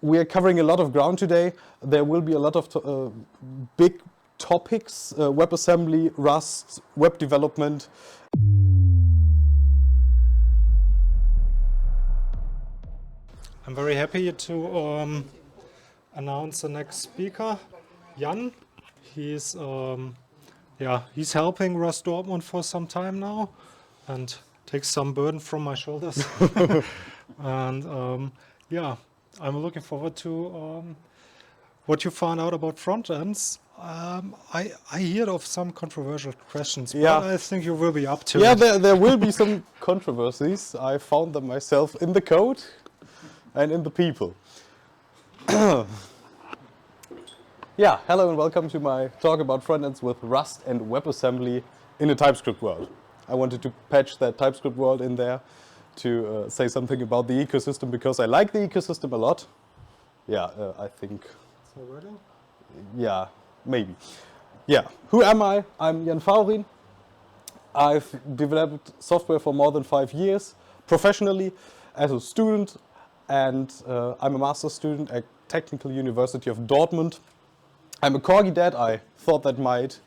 We are covering a lot of ground today. There will be a lot of big topics, WebAssembly, Rust, web development. I'm very happy to announce the next speaker, Jan. He's he's helping Rust Dortmund for some time now and takes some burden from my shoulders. And I'm looking forward to what you found out about front ends. I hear of some controversial questions, but I think you will be up to it. Yeah, there will be some controversies. I found them myself in the code and in the people. Yeah, hello and welcome to my talk about frontends with Rust and WebAssembly in a TypeScript world. I wanted to patch that TypeScript world in there to say something about the ecosystem because I like the ecosystem a lot. Yeah, I think. So ready? Yeah, maybe. Yeah, who am I? I'm Jan Vaorin. I've developed software for more than 5 years, professionally, as a student, and I'm a master's student at Technical University of Dortmund. I'm a corgi dad. I thought that might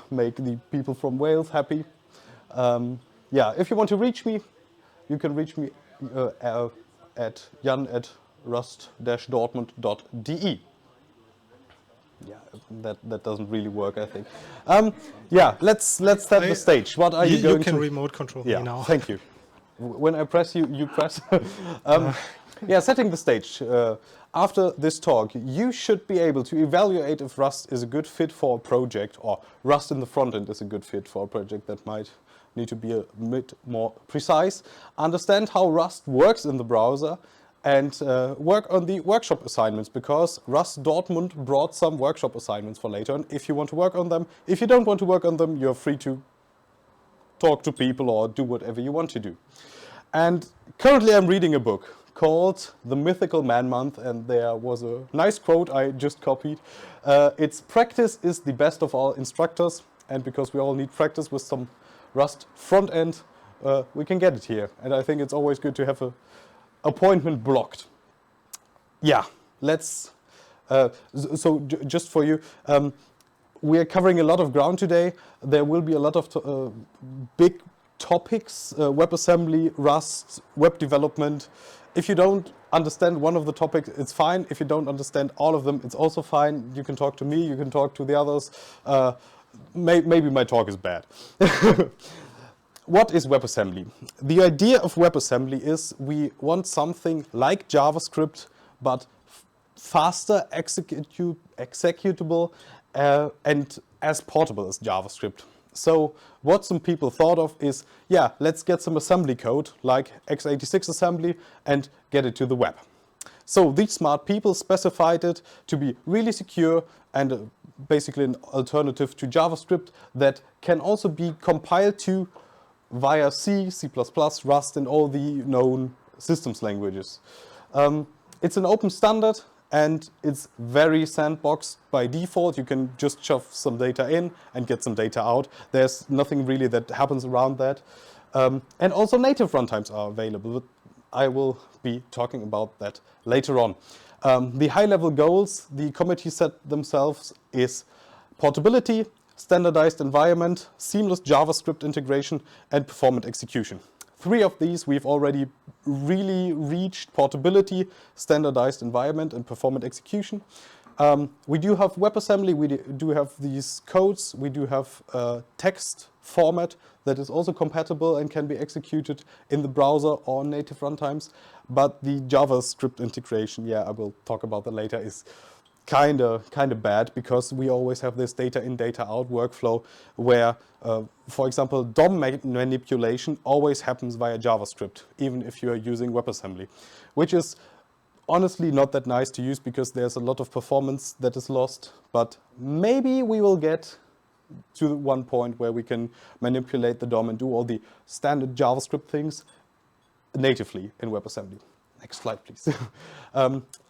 make the people from Wales happy. If you want to reach me, you can reach me at jan@rust-dortmund.de. Yeah, that doesn't really work, I think. Let's set the stage. What are you going to? You can remote control me now. Thank you. When I press, you press. Setting the stage. After this talk, you should be able to evaluate if Rust is a good fit for a project, or Rust in the front end is a good fit for a project that might need to be a bit more precise. Understand how Rust works in the browser, and work on the workshop assignments, because Rust Dortmund brought some workshop assignments for later on if you want to work on them. If you don't want to work on them, you're free to talk to people or do whatever you want to do. And currently I'm reading a book called The Mythical Man Month, and there was a nice quote I just copied. It's "Practice is the best of all instructors," and because we all need practice with some Rust front end, we can get it here. And I think it's always good to have a appointment blocked. Yeah, let's, just for you, we are covering a lot of ground today. There will be a lot of big topics, WebAssembly, Rust, web development. If you don't understand one of the topics, it's fine. If you don't understand all of them, it's also fine. You can talk to me, you can talk to the others. Maybe my talk is bad. What is WebAssembly? The idea of WebAssembly is we want something like JavaScript, but faster, executable, and as portable as JavaScript. So what some people thought of is, let's get some assembly code like x86 assembly and get it to the web. So these smart people specified it to be really secure and basically an alternative to JavaScript that can also be compiled to via C, C++, Rust, and all the known systems languages. It's an open standard, and it's very sandboxed by default. You can just shove some data in and get some data out. There's nothing really that happens around that. And also native runtimes are available, but I will be talking about that later on. The high-level goals the committee set themselves is portability, standardized environment, seamless JavaScript integration, and performant execution. 3 of these we've already really reached: portability, standardized environment, and performant execution. We do have WebAssembly, we do have these codes, we do have a text format that is also compatible and can be executed in the browser or native runtimes. But the JavaScript integration, I will talk about that later, is kind of bad, because we always have this data in, data out workflow where, for example, DOM manipulation always happens via JavaScript, even if you are using WebAssembly, which is honestly not that nice to use because there's a lot of performance that is lost. But maybe we will get to one point where we can manipulate the DOM and do all the standard JavaScript things natively in WebAssembly. Next slide, please.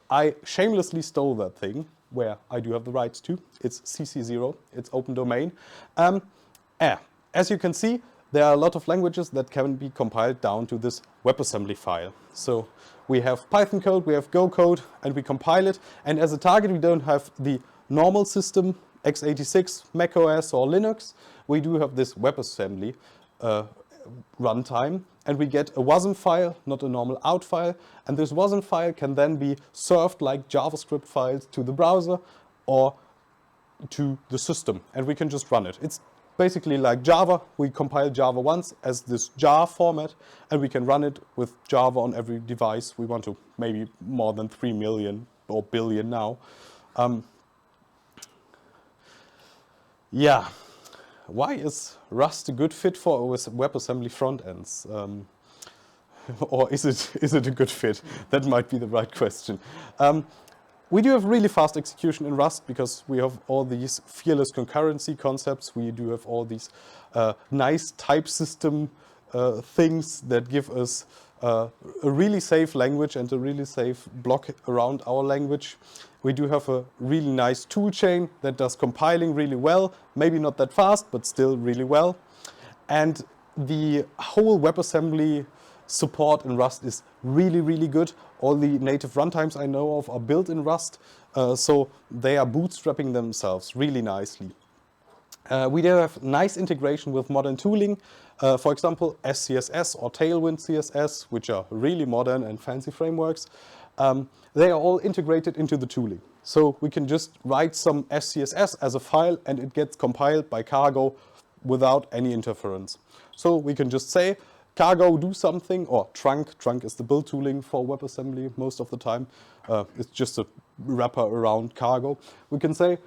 I shamelessly stole that thing, where I do have the rights to. It's CC0, it's open domain. As you can see, there are a lot of languages that can be compiled down to this WebAssembly file. So we have Python code, we have Go code, and we compile it. And as a target, we don't have the normal system, x86, macOS, or Linux. We do have this WebAssembly runtime, and we get a Wasm file, not a normal out file. And this Wasm file can then be served like JavaScript files to the browser or to the system, and we can just run it. It's basically like Java. We compile Java once as this jar format, and we can run it with Java on every device we want to, maybe more than 3 million or billion now. Yeah, why is Rust a good fit for WebAssembly front ends? Or is it a good fit? That might be the right question. We do have really fast execution in Rust because we have all these fearless concurrency concepts. We do have all these nice type system things that give us a really safe language and a really safe block around our language. We do have a really nice tool chain that does compiling really well. Maybe not that fast, but still really well. And the whole WebAssembly support in Rust is really, really good. All the native runtimes I know of are built in Rust, so they are bootstrapping themselves really nicely. We do have nice integration with modern tooling. For example, SCSS or Tailwind CSS, which are really modern and fancy frameworks. They are all integrated into the tooling. So we can just write some SCSS as a file and it gets compiled by Cargo without any interference. So we can just say, Cargo, do something, or Trunk. Trunk is the build tooling for WebAssembly most of the time. It's just a wrapper around Cargo. We can say,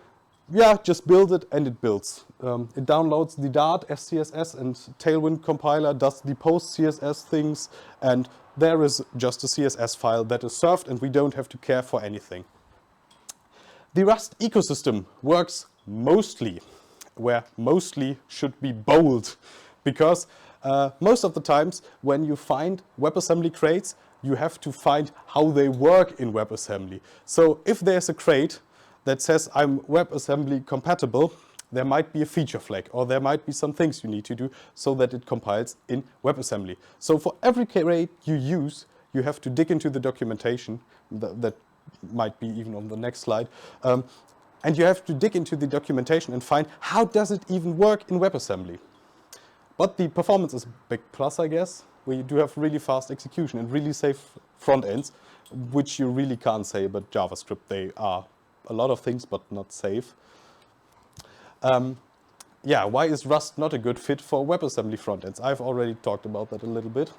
yeah, just build it, and it builds. It downloads the Dart SCSS, and Tailwind compiler does the post CSS things, and there is just a CSS file that is served, and we don't have to care for anything. The Rust ecosystem works mostly, where mostly should be bold, because most of the times when you find WebAssembly crates, you have to find how they work in WebAssembly. So if there's a crate that says I'm WebAssembly compatible, there might be a feature flag, or there might be some things you need to do so that it compiles in WebAssembly. So for every crate you use, you have to dig into the documentation. That might be even on the next slide. And you have to dig into the documentation and find how does it even work in WebAssembly. But the performance is a big plus, I guess. We do have really fast execution and really safe front ends, which you really can't say about JavaScript. They are a lot of things, but not safe. Yeah, why is Rust not a good fit for WebAssembly front ends? I've already talked about that a little bit.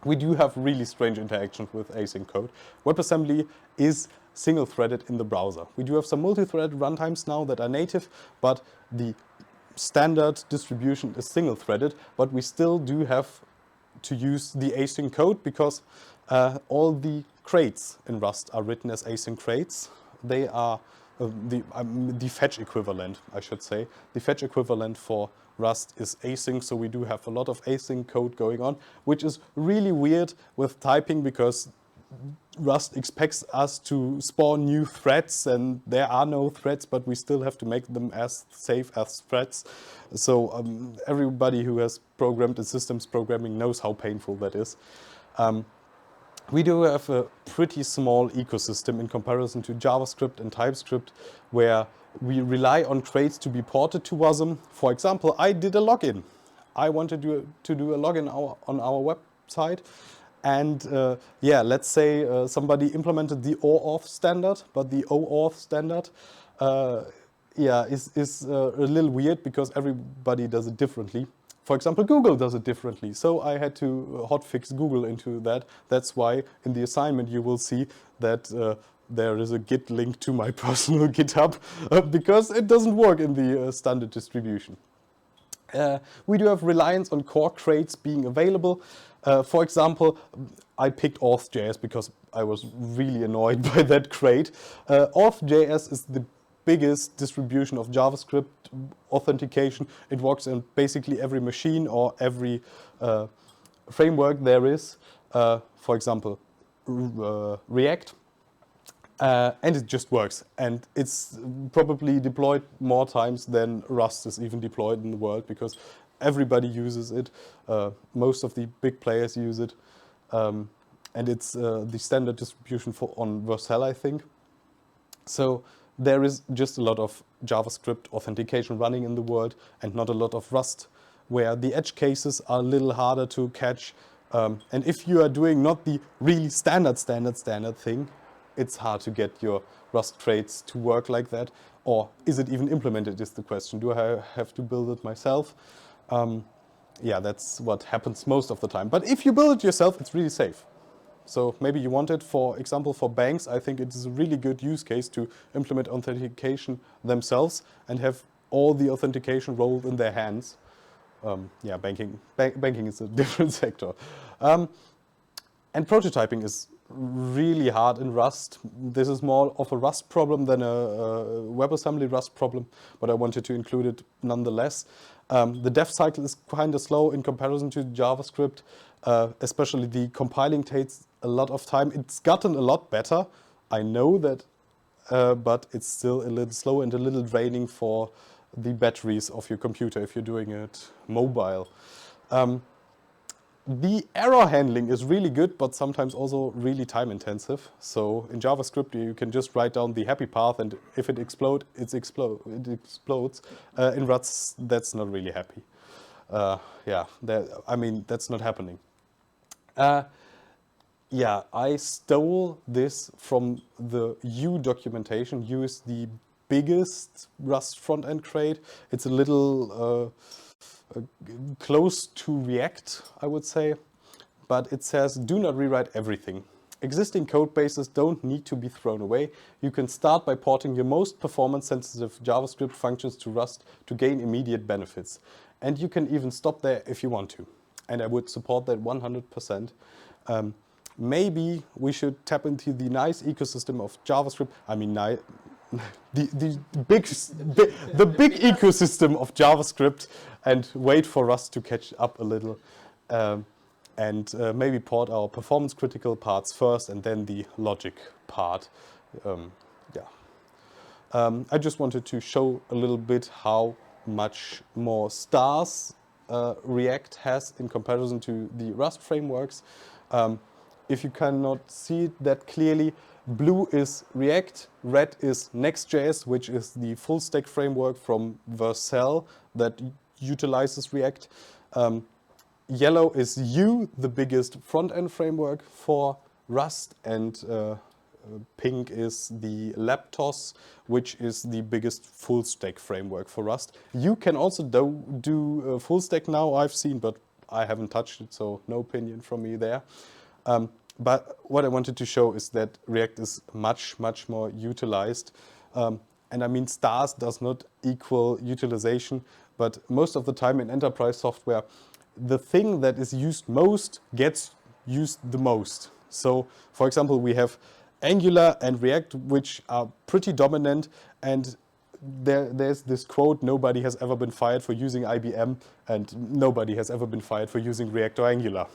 We do have really strange interactions with async code. WebAssembly is single-threaded in the browser. We do have some multi-threaded runtimes now that are native, but the standard distribution is single-threaded, but we still do have to use the async code because all the crates in Rust are written as async crates. They are the fetch equivalent, I should say. The fetch equivalent for Rust is async, so we do have a lot of async code going on, which is really weird with typing because Rust expects us to spawn new threads, and there are no threads, but we still have to make them as safe as threads. So everybody who has programmed in systems programming knows how painful that is. We do have a pretty small ecosystem in comparison to JavaScript and TypeScript, where we rely on crates to be ported to Wasm. For example, I did a login. I wanted to do a login on our website. And yeah, let's say somebody implemented the OAuth standard, but the OAuth standard yeah, is a little weird because everybody does it differently. For example, Google does it differently. So I had to hotfix Google into that. That's why in the assignment you will see that there is a Git link to my personal GitHub because it doesn't work in the standard distribution. We do have reliance on core crates being available. For example, I picked Auth.js because I was really annoyed by that crate. Auth.js is the biggest distribution of JavaScript authentication. It works in basically every machine or every framework there is. For example, React. And it just works. And it's probably deployed more times than Rust is even deployed in the world because everybody uses it. Most of the big players use it. And it's the standard distribution on Vercel, I think. So there is just a lot of JavaScript authentication running in the world and not a lot of Rust, where the edge cases are a little harder to catch. And if you are doing not the really standard thing, it's hard to get your Rust traits to work like that. Or is it even implemented is the question. Do I have to build it myself? Yeah, that's what happens most of the time. But if you build it yourself, it's really safe. So maybe you want it, for example, for banks. I think it is a really good use case to implement authentication themselves and have all the authentication rolled in their hands. Yeah, banking is a different sector. And prototyping is really hard in Rust. This is more of a Rust problem than a WebAssembly Rust problem, but I wanted to include it nonetheless. The dev cycle is kind of slow in comparison to JavaScript, especially the compiling takes a lot of time. It's gotten a lot better, I know that, but it's still a little slow and a little draining for the batteries of your computer if you're doing it mobile. The error handling is really good, but sometimes also really time intensive. So in JavaScript, you can just write down the happy path, and if it explodes, it explodes. In Rust, that's not really happy. Yeah, I mean, that's not happening. Yeah, I stole this from the U documentation. U is the biggest Rust front-end crate. It's a little close to React, I would say, but it says, do not rewrite everything. Existing code bases don't need to be thrown away. You can start by porting your most performance-sensitive JavaScript functions to Rust to gain immediate benefits. And you can even stop there if you want to. And I would support that 100%. Maybe we should tap into the nice ecosystem of JavaScript. I mean, the big ecosystem of JavaScript, and wait for Rust to catch up a little, and maybe port our performance critical parts first and then the logic part. Yeah. I just wanted to show a little bit how much more stars React has in comparison to the Rust frameworks. If you cannot see it that clearly, blue is React, red is Next.js, which is the full stack framework from Vercel that utilizes React. Yellow is Vue, the biggest front-end framework for Rust, and pink is the Leptos, which is the biggest full stack framework for Rust. You can also do full stack now, I've seen, but I haven't touched it, so no opinion from me there. But what I wanted to show is that React is much, much more utilized. And I mean, stars does not equal utilization, but most of the time in enterprise software, the thing that is used most gets used the most. So, for example, we have Angular and React, which are pretty dominant, and there's this quote, nobody has ever been fired for using IBM, and nobody has ever been fired for using React or Angular.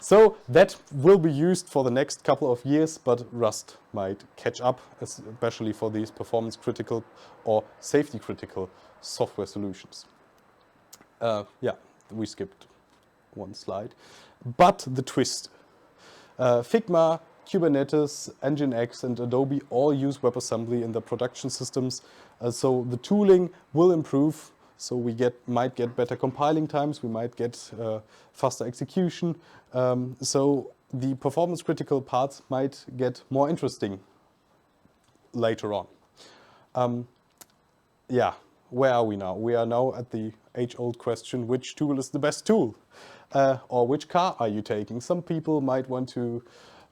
So that will be used for the next couple of years, but Rust might catch up, especially for these performance critical or safety critical software solutions. Yeah, we skipped one slide. But the twist. Figma, Kubernetes, Nginx, and Adobe all use WebAssembly in their production systems. So the tooling will improve. So we might get better compiling times, we might get faster execution. So the performance critical parts might get more interesting later on. Yeah, where are we now? We are now at the age-old question, which tool is the best tool? Or which car are you taking? Some people might want to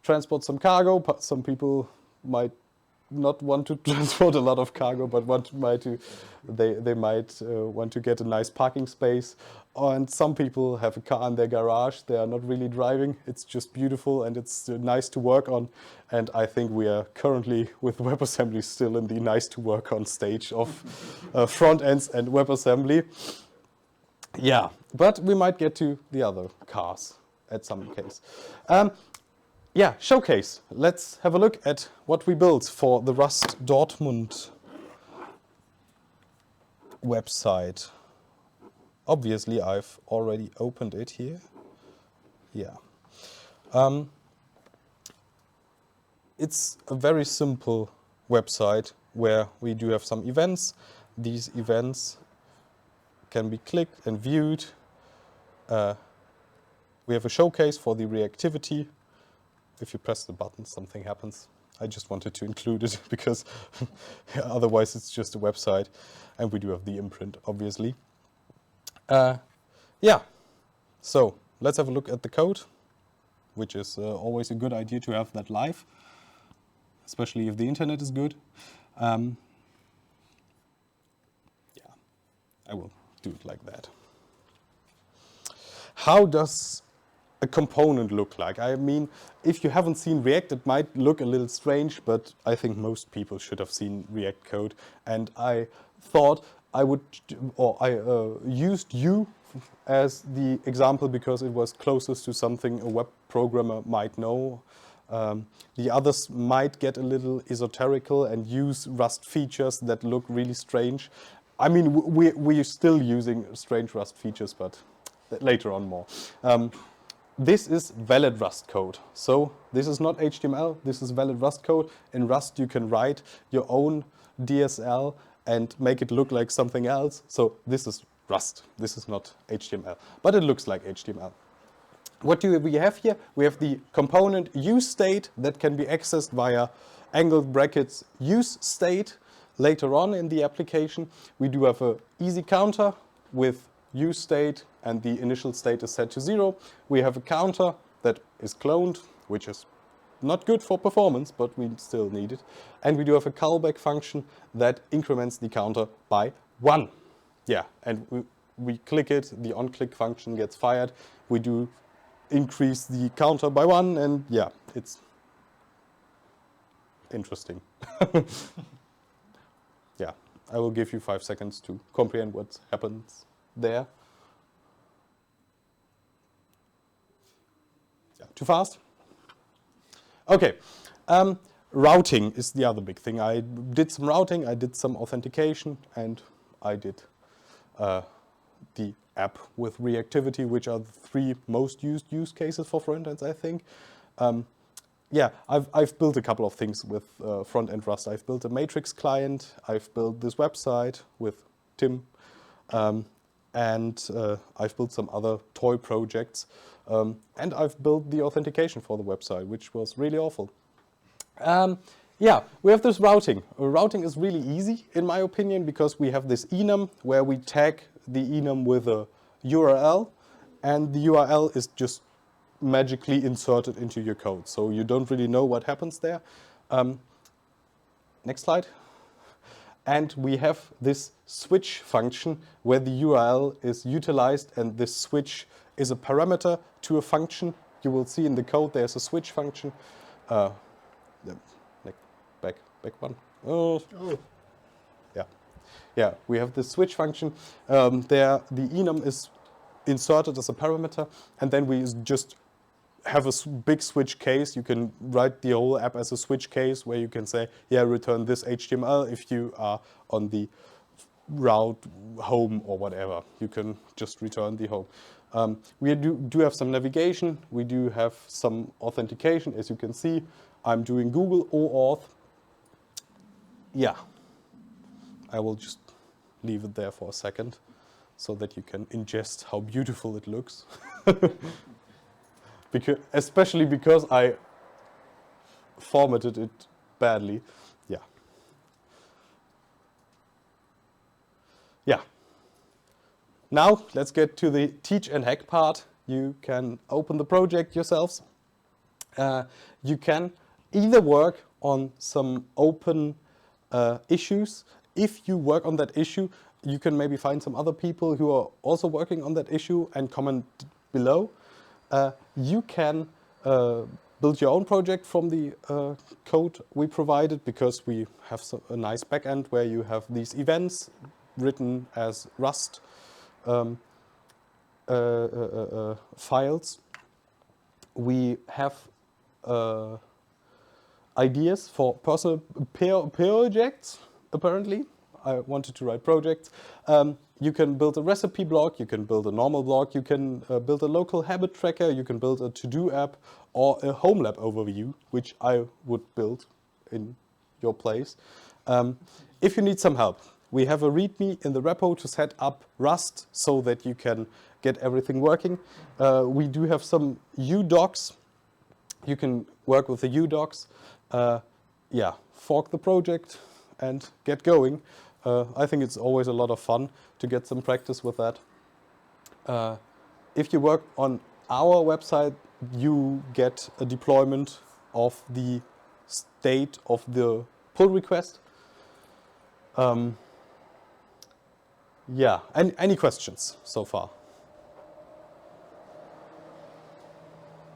transport some cargo, but some people might not want to transport a lot of cargo, but they might want to get a nice parking space. And some people have a car in their garage. They are not really driving. It's just beautiful and it's nice to work on. And I think we are currently with WebAssembly still in the nice to work on stage of front ends and WebAssembly. Yeah, but we might get to the other cars at some case. Yeah, showcase. Let's have a look at what we built for the Rust Dortmund website. Obviously, I've already opened it here. Yeah. It's a very simple website where we do have some events. These events can be clicked and viewed. We have a showcase for the reactivity. If you press the button, something happens. I just wanted to include it because otherwise it's just a website. And we do have the imprint, obviously. Yeah, so let's have a look at the code, which is always a good idea to have that live, especially if the internet is good. Yeah, I will do it like that. How does a component look like? I mean, if you haven't seen React, it might look a little strange, but I think most people should have seen React code. And I thought I would, or I used you as the example because it was closest to something a web programmer might know. The others might get a little esoterical and use Rust features that look really strange. I mean, we're still using strange Rust features, but later on more. This is valid Rust code. So this is not HTML, this is valid Rust code. In Rust you can write your own DSL and make it look like something else. So this is Rust, this is not HTML, but it looks like HTML. What do we have here? We have the component use state that can be accessed via angled brackets use state later on in the application. We do have an easy counter with use state and the initial state is set to 0. We have a counter that is cloned, which is not good for performance, but we still need it. And we do have a callback function that increments the counter by 1. Yeah, and we click it, the onClick function gets fired. We do increase the counter by 1, and yeah, it's interesting. Yeah, I will give you 5 seconds to comprehend what happens there. Yeah, too fast? Okay, routing is the other big thing. I did some routing, I did some authentication, and I did the app with reactivity, which are the 3 most used use cases for frontends, I think. Yeah, I've built a couple of things with front-end Rust. I've built a matrix client, I've built this website with Tim, and I've built some other toy projects. And I've built the authentication for the website, which was really awful. Yeah, we have this routing. Routing is really easy, in my opinion, because we have this enum where we tag the enum with a URL, and the URL is just magically inserted into your code. So you don't really know what happens there. Next slide. And we have this switch function where the URL is utilized, and this switch is a parameter to a function. You will see in the code there's a switch function. Back one. Oh. Yeah. Yeah, we have this switch function. There, the enum is inserted as a parameter, and then we just have a big switch case. You can write the whole app as a switch case where you can say, yeah, return this HTML if you are on the route home or whatever. You can just return the home. We do have some navigation. We do have some authentication. As you can see, I'm doing Google OAuth. Yeah, I will just leave it there for a second so that you can ingest how beautiful it looks. Especially because I formatted it badly. Yeah. Yeah. Now let's get to the teach and hack part. You can open the project yourselves. You can either work on some open issues. If you work on that issue, you can maybe find some other people who are also working on that issue and comment below. You can build your own project from the code we provided, because we have a nice backend where you have these events written as Rust files. We have ideas for personal projects, apparently. I wanted to write projects. You can build a recipe blog, you can build a normal blog, you can build a local habit tracker, you can build a to-do app or a home lab overview, which I would build in your place. If you need some help, we have a README in the repo to set up Rust so that you can get everything working. We do have some udocs. You can work with the udocs. Yeah, fork the project and get going. I think it's always a lot of fun to get some practice with that. If you work on our website, you get a deployment of the state of the pull request. Yeah, any questions so far?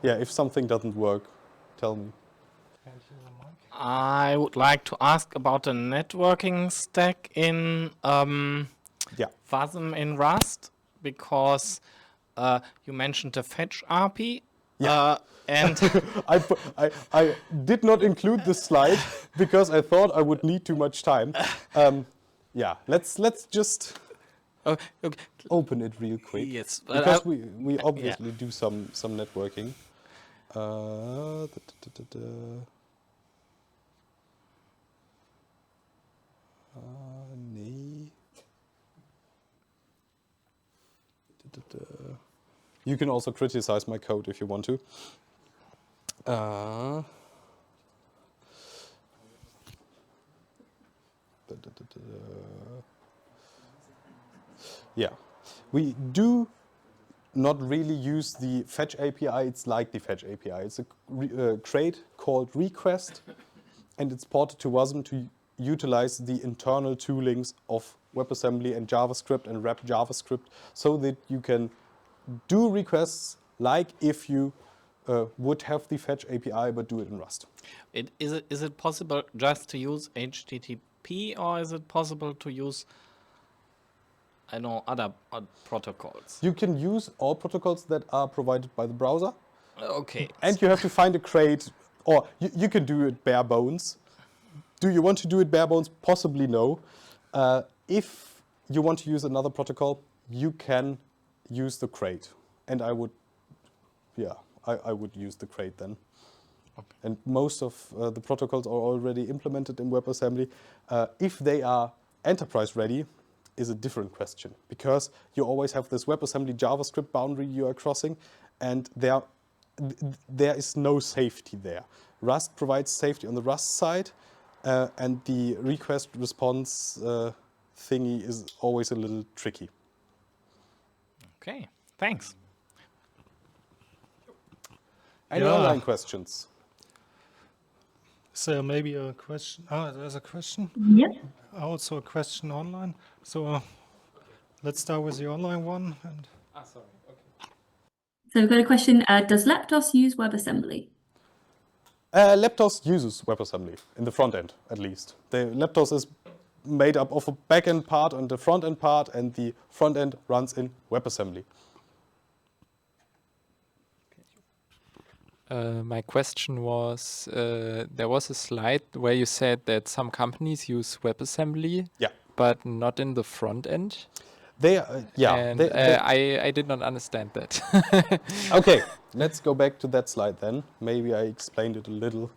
Yeah, if something doesn't work, tell me. I would like to ask about the networking stack in Yeah. Wasm in Rust, because you mentioned the fetch API. Yeah. And I did not include this slide because I thought I would need too much time. Yeah, let's just okay. open it real quick. Yes, Because we obviously do some networking. Nee. You can also criticize my code if you want to. Yeah, we do not really use the fetch API. It's like the fetch API. It's a crate called request, and it's ported to Wasm to utilize the internal toolings of WebAssembly and JavaScript and wrap JavaScript so that you can do requests like if you would have the fetch API but do it in Rust. Is it possible just to use HTTP, or is it possible to use, I know, other protocols? You can use all protocols that are provided by the browser. Okay. And you have to find a crate, or you can do it bare bones. Do you want to do it bare bones? Possibly no. If you want to use another protocol, you can use the crate. And I would use the crate then. Okay. And most of the protocols are already implemented in WebAssembly. If they are enterprise ready is a different question, because you always have this WebAssembly JavaScript boundary you are crossing, and there is no safety there. Rust provides safety on the Rust side, and the request response thingy is always a little tricky. Okay, thanks. Any online questions? Is there maybe a question? There's a question. Yes. Also a question online. So let's start with the online one. And Sorry. Okay. So we've got a question. Does Leptos use WebAssembly? Leptos uses WebAssembly in the front end, at least. The Leptos is made up of a backend part and the front end part, and the front end runs in WebAssembly. My question was, there was a slide where you said that some companies use WebAssembly, Yeah. but not in the front end. And I did not understand that. Okay, let's go back to that slide then. Maybe I explained it a little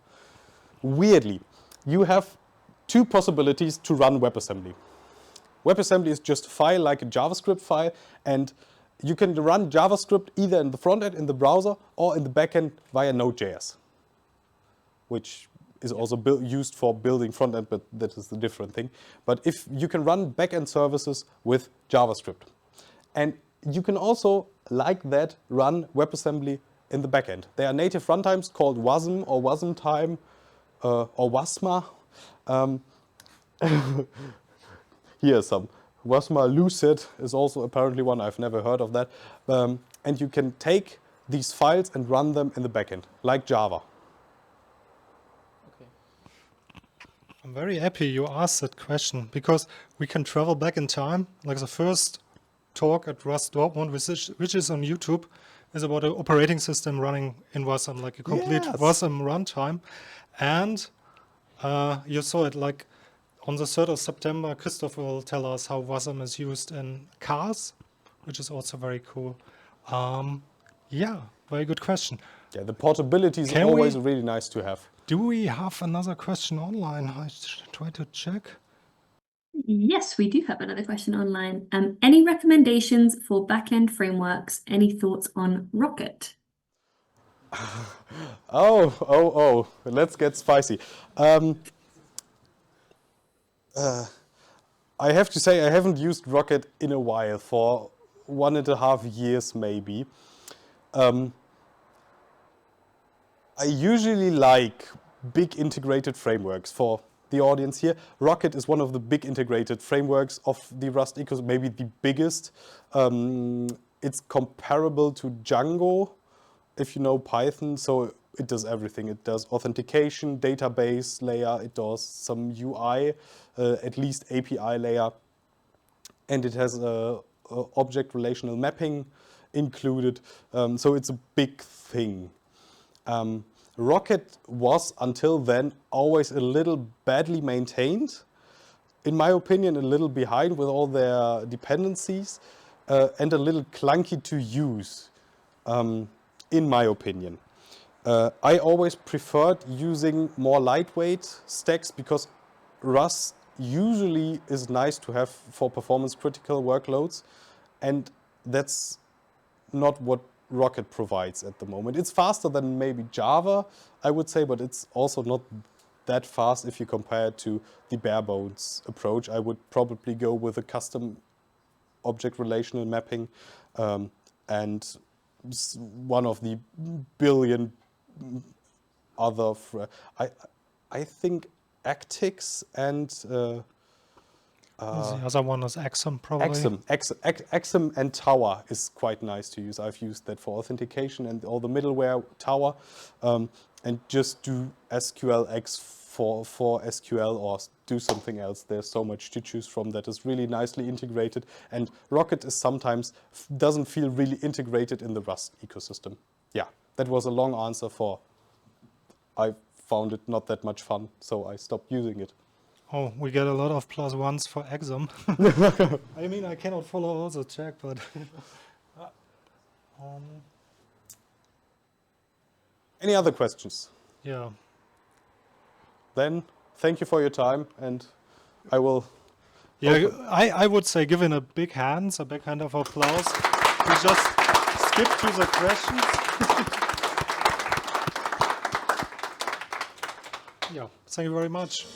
weirdly. You have two possibilities to run WebAssembly. WebAssembly is just a file like a JavaScript file, and you can run JavaScript either in the front end, in the browser, or in the backend via Node.js, which is also used for building front end, but that is the different thing. But if you can run backend services with JavaScript, and you can also, like that, run WebAssembly in the backend. There are native runtimes called Wasm or Wasm time or Wasma. Here are some. Wasma Lucid is also apparently one. I've never heard of that. And you can take these files and run them in the backend, like Java. I'm very happy you asked that question, because we can travel back in time. Like the first talk at Rust Dortmund, which is on YouTube, is about an operating system running in Wasm, like a complete Yes. Wasm runtime. And you saw it like on the 3rd of September, Christoph will tell us how Wasm is used in cars, which is also very cool. Yeah, very good question. Yeah, the portability is Can always we- really nice to have. Do we have another question online? I try to check. Yes, we do have another question online. Any recommendations for backend frameworks? Any thoughts on Rocket? Oh, let's get spicy. I have to say I haven't used Rocket in a while, for 1.5 years maybe. I usually like big integrated frameworks. For the audience here, Rocket is one of the big integrated frameworks of the Rust ecosystem, maybe the biggest. It's comparable to Django, if you know Python, so it does everything. It does authentication, database layer, it does some UI, at least API layer, and it has object relational mapping included, so it's a big thing. Rocket was, until then, always a little badly maintained. In my opinion, a little behind with all their dependencies, and a little clunky to use, in my opinion. I always preferred using more lightweight stacks because Rust usually is nice to have for performance critical workloads, and that's not what Rocket provides at the moment. It's faster than maybe Java, I would say, but it's also not that fast if you compare it to the bare bones approach. I would probably go with a custom object relational mapping, and one of the billion other. I think Actix and The other one is Exum, probably. Exum and Tower is quite nice to use. I've used that for authentication and all the middleware Tower, and just do SQLX for SQL or do something else. There's so much to choose from that is really nicely integrated, and Rocket is sometimes doesn't feel really integrated in the Rust ecosystem. Yeah, that was a long answer for I found it not that much fun, so I stopped using it. Oh, we get a lot of +1s for Exum. I mean, I cannot follow all the check, but Any other questions? yeah. Then thank you for your time, and I will. Yeah, I would say give in a big hand of applause. We just skip to the questions. Yeah, thank you very much.